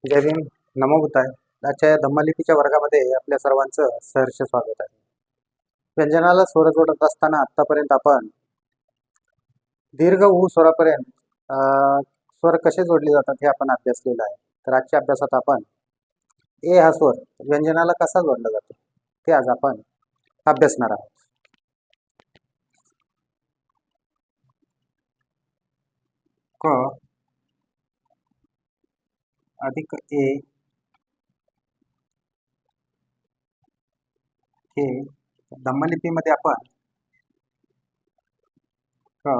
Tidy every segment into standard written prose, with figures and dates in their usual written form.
जय भीम. नमो बुद्धाय. आजच्या या धम्मलिपीच्या वर्गामध्ये आपल्या सर्वांचं सहर्ष स्वागत आहे. व्यंजनाला स्वर जोडत असताना आतापर्यंत आपण दीर्घ ऊ स्वरापर्यंत स्वर कसे जोडले जातात हे आपण अभ्यासलेलं आहे. तर आजच्या अभ्यासात आपण ए हा स्वर व्यंजनाला कसा जोडला जातो ते आज आपण अभ्यासणार आहोत. क अधिक ए हे धम्मलिपीमध्ये आपण क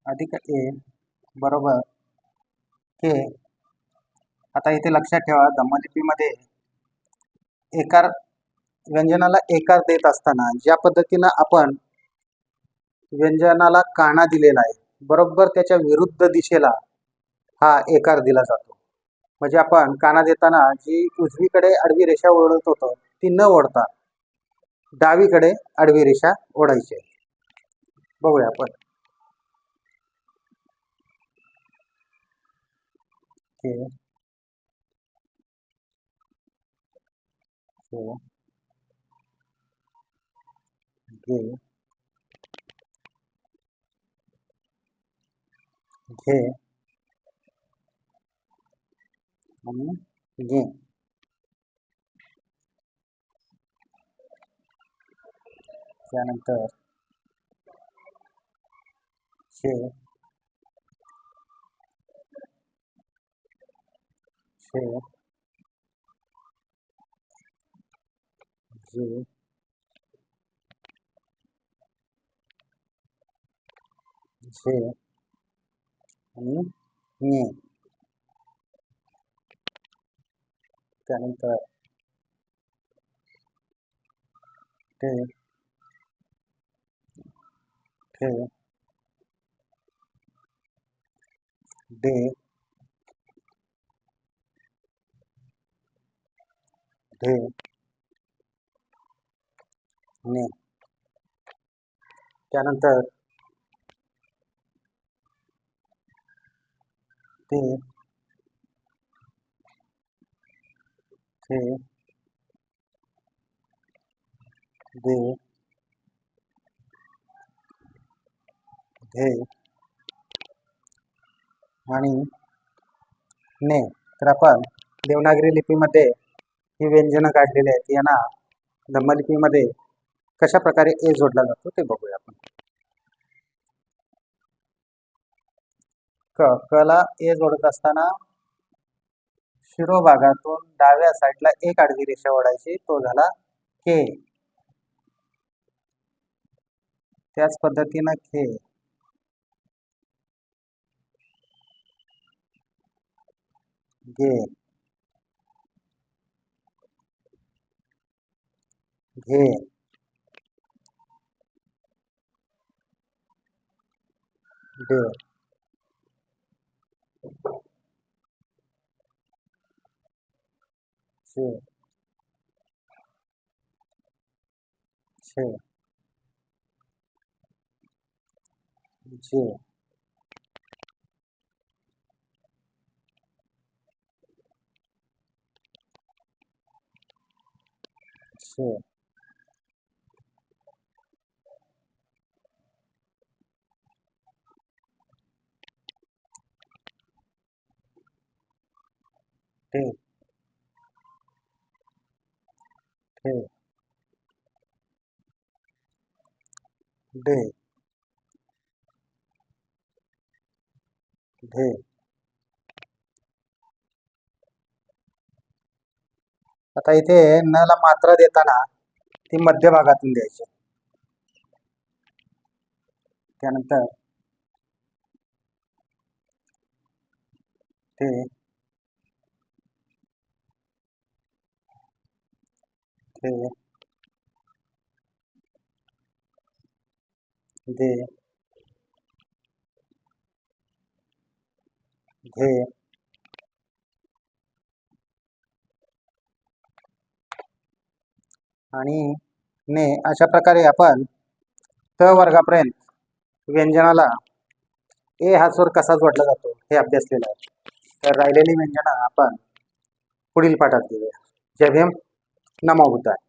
अधिक ए बरोबर के. आता इथे लक्षात ठेवा, धम्मलिपीमध्ये एकार व्यंजनाला एकार देत असताना ज्या पद्धतीनं आपण व्यंजनाला काना दिलेला आहे, बरोबर त्याच्या विरुद्ध दिशेला हा एकार दिला जातो. म्हणजे आपण काना देताना जी उजवीकडे आडवी रेषा ओढत होतो ती न ओढता डावीकडे आडवी रेषा ओढायची. बघूया आपण. घे आणि घे. त्यानंतर छे छे जे झे आणि ने. त्यानंतर ते ठे डे ढे ने. त्यानंतर ते थे दे धे आणि ने. तर आपण देवनागरी लिपीमध्ये ही व्यंजनं काढलेली आहेत. यांना धम्मलिपीमध्ये कशा प्रकारे ए जोडला जातो ते बघूया आपण. क ला ए जोडत असताना शिरोभागातून डाव्या साईडला एक आडवी रेषा ओढायची, तो झाला के. त्याच पद्धतीनं खे गे घे डे छे छे जे छे ठे ठे डे ढे. आता इथे न ला मात्रा देताना ती मध्य भागातून द्यायची. त्यानंतर ते थे दे घे आणि ने. अशा प्रकारे आपण त वर्गापर्यंत व्यंजनाला ए हा स्वर कसा जोडला जातो हे अभ्यासलेलं आहे. तर राहिलेली व्यंजनं आपण पुढील पाठात घेऊया. जय भीम, नमो बुद्धाय.